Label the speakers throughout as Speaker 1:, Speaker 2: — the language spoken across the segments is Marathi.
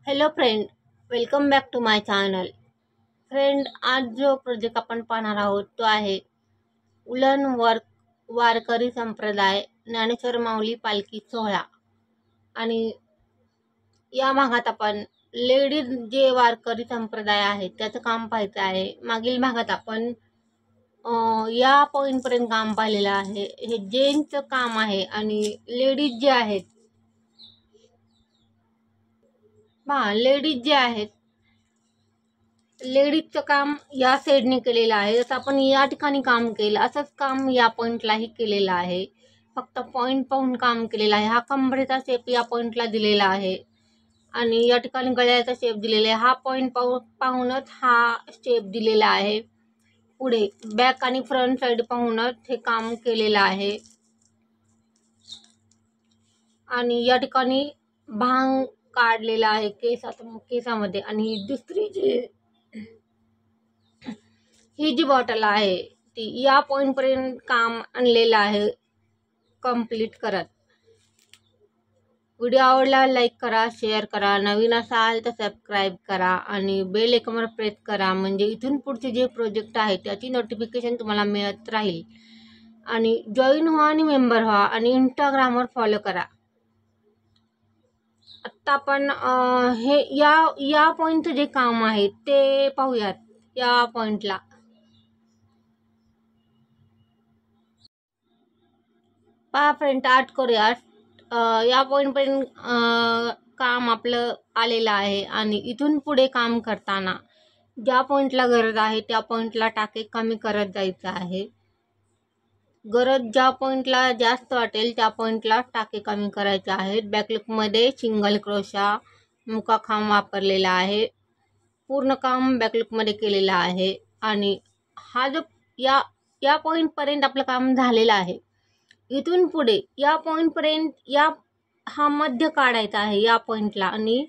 Speaker 1: Hello friend, welcome back to my channel. Friend, आज जो प्रोजेक्ट आपण पाहणार आहोत तो आहे उलन वर्क वारकरी संप्रदाय ज्ञानेश्वर माऊली पालखी सोहळा. आणि या भागात आपण लेडीज जे वारकरी संप्रदाय आहे त्याचं काम पाहायचं आहे. मागील भागात आपण या पॉईंटपर्यंत काम पाहिलेलं आहे. हे जेंट्सचं काम आहे आणि लेडीज जे आहेत लेडीज जे आहेत लेडीजचं काम या साईडने केलेलं आहे. जसं आपण या ठिकाणी काम केलं असंच काम या पॉईंटलाही केलेलं आहे. फक्त पॉईंट पाहून काम केलेलं आहे. हा कंबरेचा शेप या पॉईंटला दिलेला आहे आणि या ठिकाणी गळ्याचा शेप दिलेला आहे. हा पॉईंट पाहूनच हा शेप दिलेला आहे. पुढे बॅक आणि फ्रंट साईड पाहूनच हे काम केलेलं आहे. आणि या ठिकाणी भांग काढलेला आहे केसामध्ये. आणि दुसरी ही जी बॉटल आहे ती या पॉइंट पर्यंत काम आणलेलं आहे कंप्लीट करत. व्हिडिओ आवडला लाईक करा, शेअर करा, नवीन असाल तर सबस्क्राईब करा आणि बेल आयकॉनवर प्रेस करा, म्हणजे इथून पुढचे जे प्रोजेक्ट आहे त्याची नोटिफिकेशन तुम्हाला मिळत राहील. आणि जॉईन व्हा आणि मेंबर व्हा आणि इंस्टाग्रामवर फॉलो करा. आत्ता आपण हे या पॉईंटचं जे काम आहे ते पाहूयात. या पॉईंटला पहा फ्रेंड, आर्ट करूयात. या पॉईंटपर्यंत काम आपलं आलेलं आहे आणि इथून पुढे काम करताना ज्या पॉईंटला गरज आहे त्या पॉईंटला टाके कमी करत जायचं आहे. गरज ज्या पॉईंटला जास्त वाटेल त्या पॉईंटला टाके कमी करायचे आहेत. बॅकलुकमध्ये सिंगल क्रोशा मुकाखांब वापरलेला आहे. पूर्ण काम बॅकलुकमध्ये केलेलं आहे. आणि हा जो या पॉईंटपर्यंत आपलं काम झालेलं आहे. इथून पुढे या पॉईंटपर्यंत हा मध्य काढायचा आहे या पॉईंटला. आणि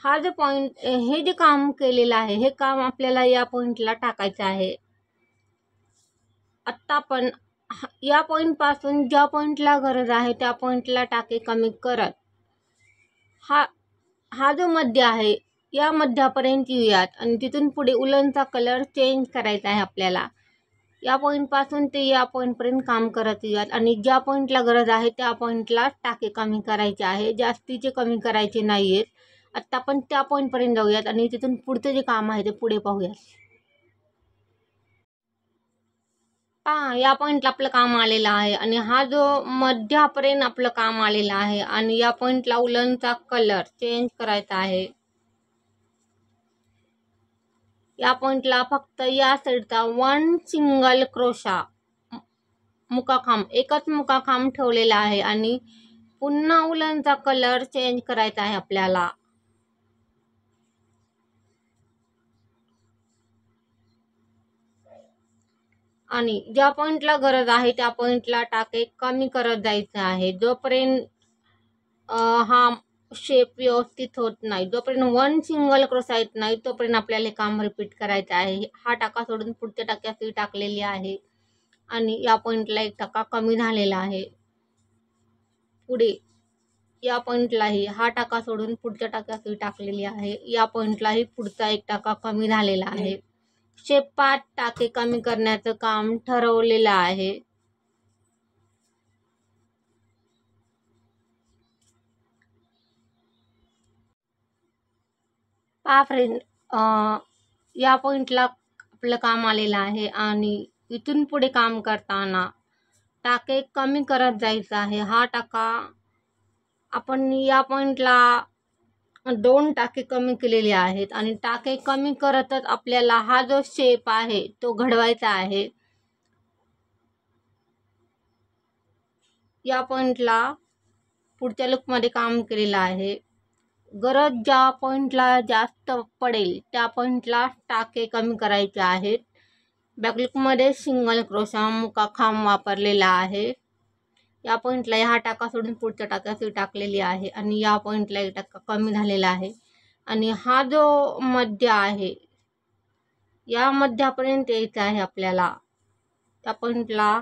Speaker 1: हा जो पॉईंट हे जे काम केलेलं आहे हे काम आपल्याला या पॉईंटला टाकायचं आहे. आत्ता आपण या पॉईंटपासून ज्या पॉईंटला गरज आहे त्या पॉईंटला टाके कमी करत हा जो मध्य आहे या मध्यापर्यंत येऊयात. आणि तिथून पुढे उलनचा कलर चेंज करायचा आहे आपल्याला. या पॉईंटपासून ते या पॉईंटपर्यंत काम करत येऊयात आणि ज्या पॉईंटला गरज आहे त्या पॉईंटला टाके कमी करायचे आहे. जास्तीचे कमी करायचे नाही आहेत. आत्ता आपण त्या पॉईंटपर्यंत जाऊयात आणि तिथून पुढचं जे काम आहे ते पुढे पाहूयात. या पॉईंटला आपलं काम आलेलं आहे आणि हा जो मध्यापर्यंत आपलं काम आलेलं आहे. आणि या पॉईंटला उलनचा कलर चेंज करायचा आहे. या पॉईंटला फक्त या साईडचा 1 सिंगल क्रोशा मुकाखांब, एकच मुकाखांब ठेवलेला आहे आणि पुन्हा उलनचा कलर चेंज करायचा आहे आपल्याला. आणि ज्या पॉईंटला गरज आहे त्या पॉईंटला टाके कमी करत जायचं आहे. जोपर्यंत हा शेप व्यवस्थित होत नाही, जोपर्यंत 1 सिंगल क्रोशा येत नाही तोपर्यंत आपल्याला हे काम रिपीट करायचं आहे. हा टाका सोडून पुढच्या टाक्यात सुई टाकलेली आहे आणि या पॉईंटला एक टाका कमी झालेला आहे. पुढे या पॉईंटलाही हा टाका सोडून पुढच्या टाक्यात सुई टाकलेली आहे. या पॉईंटलाही पुढचा एक टाका कमी झालेला आहे. शेप 5 टाके कमी करण्याचं काम ठरवलेलं आहे. पहा फ्रेंड, या पॉईंटला आपलं काम आलेलं आहे आणि इथून पुढे काम करताना टाके कमी करत जायचं आहे. हा टाका आपण या पॉईंटला 2 टाके कमी केलेले आहेत आणि टाके कमी करतच आपल्याला हा जो शेप आहे तो घडवायचा आहे. या पॉईंटला पुढच्या लुकमध्ये काम केलेलं आहे. गरज ज्या पॉईंटला जास्त पडेल त्या पॉईंटला टाके कमी करायचे आहेत. बॅकलुकमध्ये सिंगल क्रोशा मुकाखांब वापरलेला आहे. या पॉईंटला हा टाका सोडून पुढच्या टाक्यात सुई टाकलेली आहे आणि या पॉईंटला एक टाका कमी झालेला आहे. आणि हा जो मध्य आहे या मध्यापर्यंत यायचा आहे आपल्याला. त्या पॉईंटला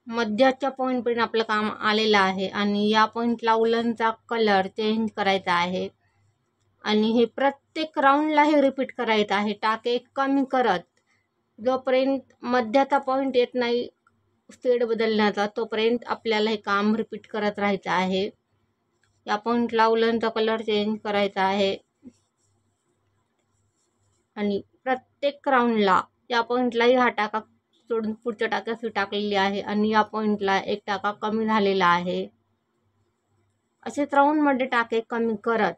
Speaker 1: मध्याच्या पॉईंटपर्यंत आपलं काम आलेलं आहे आणि या पॉईंटला उलनचा कलर चेंज करायचा आहे आणि हे प्रत्येक राऊंडला हे रिपीट करायचं आहे, टाके कमी करत. जोपर्यंत मध्याचा पॉईंट येत नाही शेड बदलण्याचा तोपर्यंत आपल्याला हे काम रिपीट करत राहायचं आहे. या पॉईंटला उलनचा कलर चेंज करायचा आहे आणि प्रत्येक राऊंडला या पॉईंटलाही हा टाका सोडून पुढच्या टाक्यात टाकलेली आहे आणि या पॉईंटला एक टाका कमी झालेला आहे. असेच राऊंडमध्ये टाके कमी करत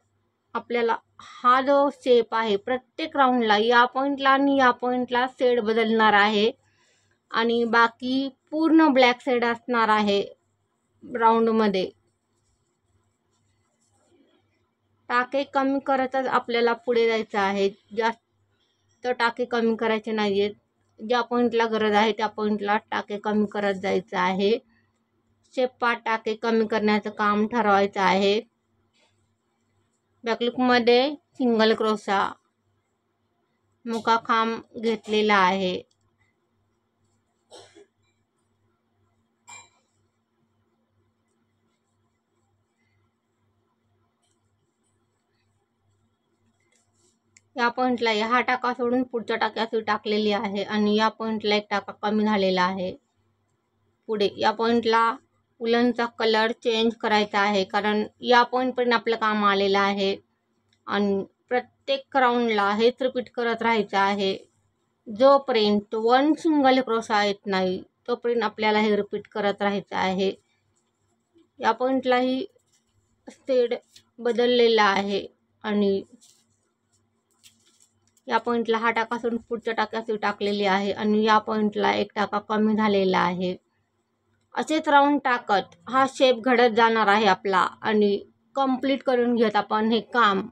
Speaker 1: आपल्याला हा जो शेप आहे प्रत्येक राऊंडला या पॉईंटला आणि या पॉईंटला शेड बदलणार आहे आणि बाकी पूर्ण ब्लॅक शेड असणार आहे राऊंडमध्ये. टाके कमी करतच आपल्याला पुढे जायचं आहे, जास्त टाके कमी करायचे नाही आहेत. ज्या पॉईंटला गरज आहे त्या पॉईंटला टाके कमी करत जायचं आहे. शेपात टाके कमी करण्याचं काम ठरवायचं आहे. बॅकलूकमध्ये सिंगल क्रोशा मुकाखांब घेतलेला आहे. या पॉईंटला हा टाका सोडून पुढच्या टाक्यात टाकलेली आहे आणि या पॉईंटला एक टाका कमी झालेला आहे. पुढे या पॉईंटला उलनचा कलर चेंज करायचा आहे कारण या पॉईंटपर्यंत आपलं काम आलेलं आहे आणि प्रत्येक राऊंडला हेच रिपीट करत राहायचं आहे. जोपर्यंत वन सिंगल क्रोशा येत नाही तोपर्यंत आपल्याला हे रिपीट करत राहायचं आहे. या पॉईंटलाही शेड बदललेला आहे आणि या पॉईंटला हा टाका सोडून पुढच्या टाक्यात टाकलेली आहे आणि या पॉईंटला एक टाका कमी झालेला आहे. असेच राऊंड टाकत हा शेप घडत जाणार आहे आपला आणि कंप्लीट करून घेत आपण हे काम.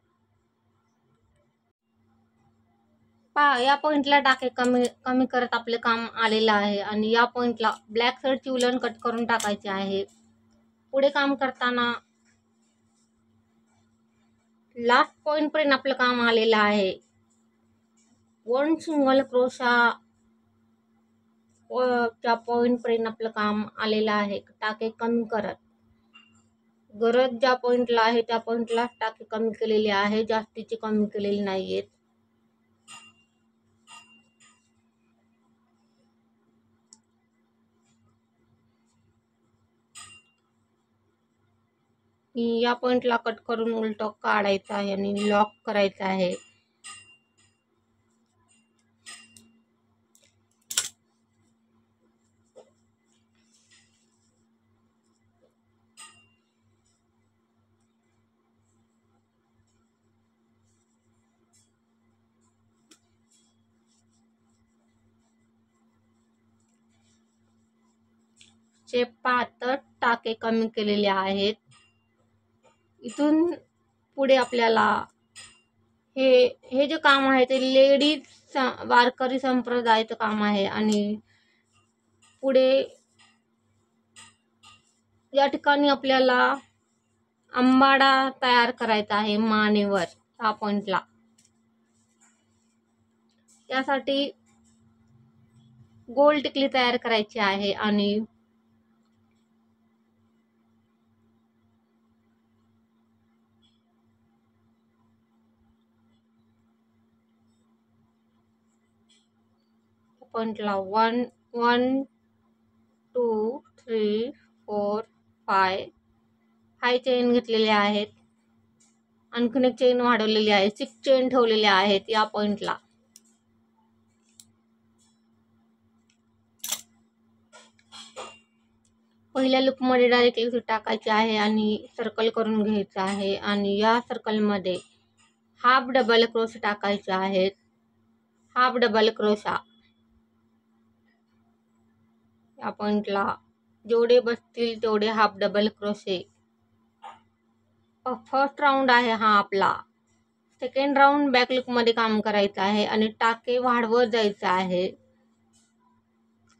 Speaker 1: पहा या पॉईंटला टाके कमी करत आपले काम आलेलं आहे आणि या पॉईंटला ब्लॅक शेडची उलन कट करून टाकायची आहे. पुढे काम करताना लास्ट पॉईंटपर्यंत आपलं काम आलेलं आहे. वन सिंगल क्रोशा त्या पॉईंटपर्यंत आपलं काम आलेलं आहे. टाके कमी करत गरज ज्या पॉईंटला आहे त्या पॉईंटला टाके कमी केलेले आहे, जास्तीचे कमी केलेले नाही आहेत. या पॉईंटला कट करून उलट काढायचं आहे आणि लॉक करायचं आहे. शेप पाहत टाके कमी केलेले आहेत. इथून पुढे आपल्याला हे जे काम आहे ते लेडीज वारकरी संप्रदायाचं काम आहे आणि पुढे या ठिकाणी आपल्याला आंबाडा तयार करायचा आहे मानेवर या पॉईंटला. त्यासाठी गोल टिकली तयार करायची आहे आणि पॉईंटला 1 1 2 3 4 5 चेन घेतलेले आहेत. आणखीन एक चेन वाढवलेली आहे. 6 चेन ठेवलेल्या आहेत या पॉईंटला. पहिल्या लूपमध्ये डायरेक्टली टाकायची आहे आणि सर्कल करून घ्यायचं आहे आणि या सर्कलमध्ये हाफ डबल क्रोशे टाकायचे आहेत. हाफ डबल क्रोशा या पॉईंटला जेवढे बसतील तेवढे half double crochet. First round आहे हा आपला. सेकंड राऊंड बॅक लूपमध्ये काम करायचं आहे आणि टाके वाढवत जायचं आहे.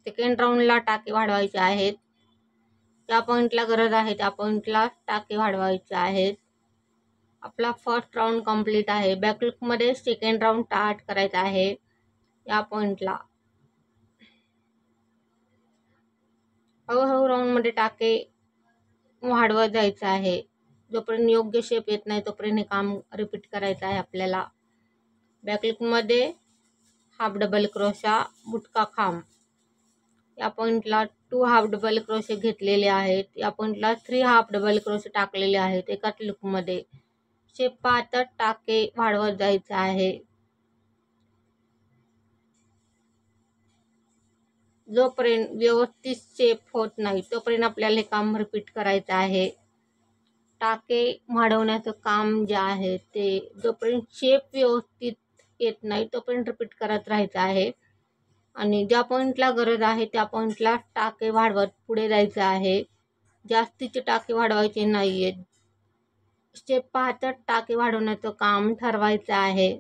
Speaker 1: सेकंड राऊंडला टाके वाढवायचे आहेत. ज्या पॉईंटला गरज आहे त्या पॉईंटला टाके वाढवायचे आहेत. आपला फर्स्ट राऊंड कंप्लीट आहे. बॅक लूपमध्ये सेकंड राऊंड स्टार्ट करायचा आहे या पॉईंटला. फ्रंटमध्ये टाके वाढवत जायचं आहे. जोपर्यंत योग्य शेप येत नाही तोपर्यंत हे काम रिपीट करायचं आहे आपल्याला. बॅकलूकमध्ये हाफ डबल क्रोशा, बुटका खांब. या पॉईंटला 2 हाफ डबल क्रोशे घेतलेले आहेत. या पॉईंटला 3 हाफ डबल क्रोशे टाकलेले आहेत एकाच लूकमध्ये. शेप पाहता टाके वाढवत जायचं आहे. जोपर्यंत व्यवस्थित शेप होत नाही तोपर्यंत आपल्याला हे काम रिपीट करायचं आहे. टाके वाढवण्याचं काम जे आहे ते जोपर्यंत शेप व्यवस्थित येत नाही तोपर्यंत रिपीट करत राहायचं आहे. आणि ज्या पॉईंटला गरज आहे त्या पॉईंटला टाके वाढवत पुढे जायचं आहे. जास्तीचे टाके वाढवायचे नाही आहेत. शेप पाहता टाके वाढवण्याचं काम ठरवायचं आहे.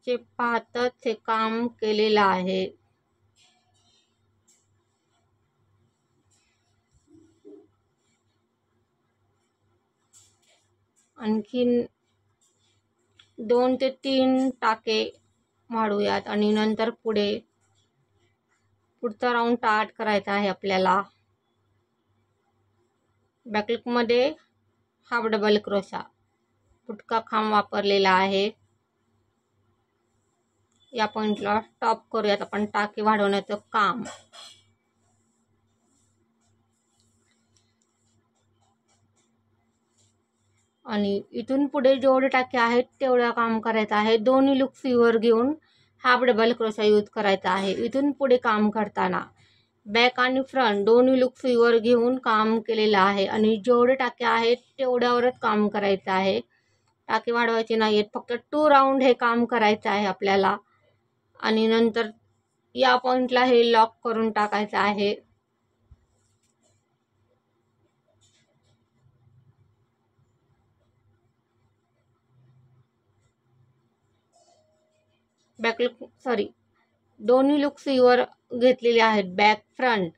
Speaker 1: शेप पाहताच हे काम केलेलं आहे. आणखीन 2 ते 3 टाके वाढवूयात आणि नंतर पुढचा राऊंड स्टार्ट करायचा आहे आपल्याला. बॅकलूकमध्ये हाफ डबल क्रोशा, बुटका खांब वापरलेला आहे. या पॉईंटला स्टॉप करूयात आपण टाके वाढवण्याचं काम. आणि इथून पुढे जेवढे टाके आहेत तेवढं काम करायचं आहे. दोन्ही लूक सीवर घेऊन हाफ डबल क्रोशा यूज करायचा आहे. इथून पुढे काम करताना बॅक आणि फ्रंट दोन्ही लूक सीवर घेऊन काम केलेलं आहे आणि जेवढे टाके आहेत तेवढ्यावरच काम करायचं आहे. टाके वाढवायचे नाही आहेत. फक्त 2 राऊंड हे काम करायचं आहे आपल्याला. आणि नंतर या पॉईंटला हे लॉक करून टाकायचं आहे. दोन्ही लूक सीवर घेतलेले आहेत, बॅक फ्रंट.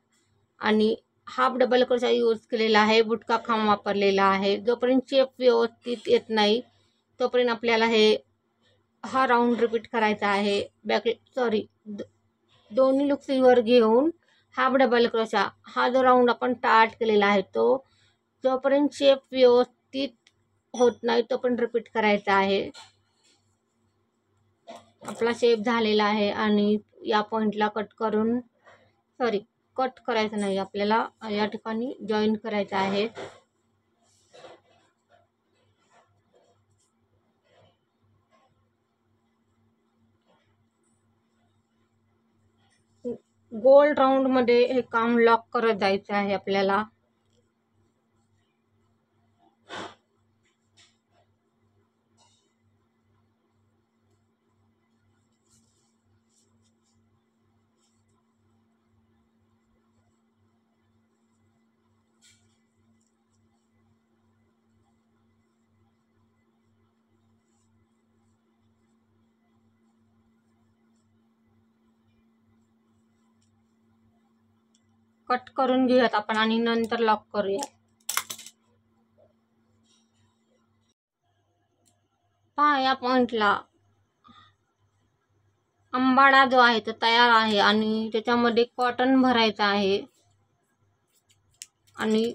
Speaker 1: आणि हाफ डबल क्रोशा यूज केलेला आहे, बुटका खांब वापरलेला आहे. जोपर्यंत शेप व्यवस्थित येत नाही तोपर्यंत आपल्याला हा राऊंड रिपीट करायचा आहे. दोन्ही लूक सीवर घेऊन हाफ डबल क्रोशा हा जो राऊंड आपण स्टार्ट केलेला आहे तो जोपर्यंत शेप व्यवस्थित होत नाही तोपर्यंत रिपीट करायचा आहे. आपला शेप झालेला आहे आणि या पॉईंटला कट करायचं नाही, आपल्याला या ठिकाणी जॉईन करायचं आहे. गोल राऊंड मध्ये हे काम लॉक करत जायचं आहे आपल्याला. कट करून घेऊयात आपण आणि नंतर लॉक करूया. पहा या पॉइंटला अंबाडा जो आहे तो तयार आहे आणि त्याच्यामध्ये कॉटन भरायचं आहे आणि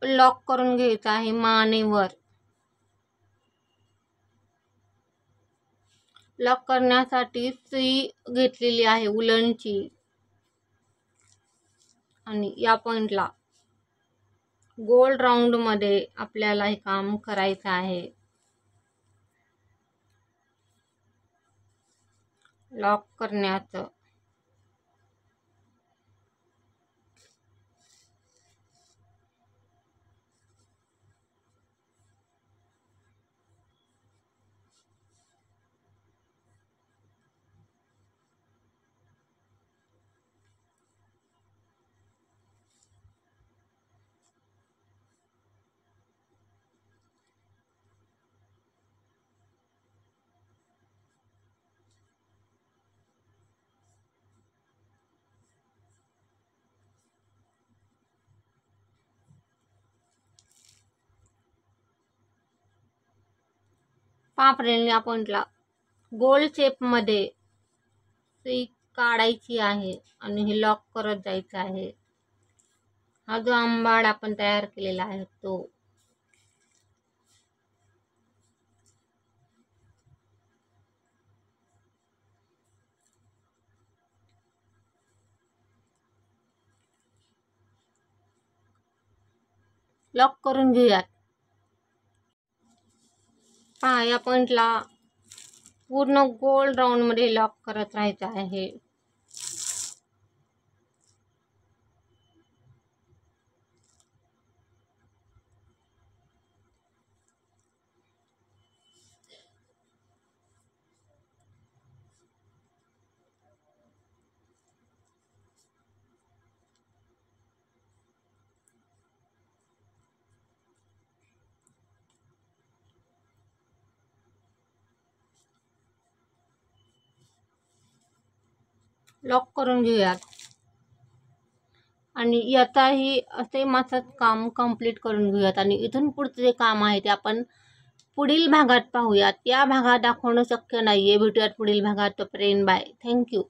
Speaker 1: लॉक करून घ्यायचं आहे मानेवर. लॉक करण्यासाठी सुई घेतलेली आहे उलनची आणि या पॉइंटला गोल राऊंड मध्ये आपल्याला हे काम करायचं आहे. लॉक करण्याचं पापरेल या पॉइंटला गोल शेप मध्ये सुई काढायची आहे आणि हे लॉक करत जायचं आहे. हा जो आंबाड आपण तयार केलेला आहे तो लॉक करून घेऊयात. पहा, या पॉइंटला पूर्ण गोल राऊंडमध्ये लॉक करत राहायचं आहे. लॉक करून घेऊयात आणि याचाही सेम असंच काम कंप्लीट करून घेऊयात. आणि इथून पुढचं जे काम आहे ते आपण पुढील भागात पाहूयात. या भागात दाखवणं शक्य नाही आहे. भेटूयात पुढील भागात. तोपर्यंत बाय. थँक्यू.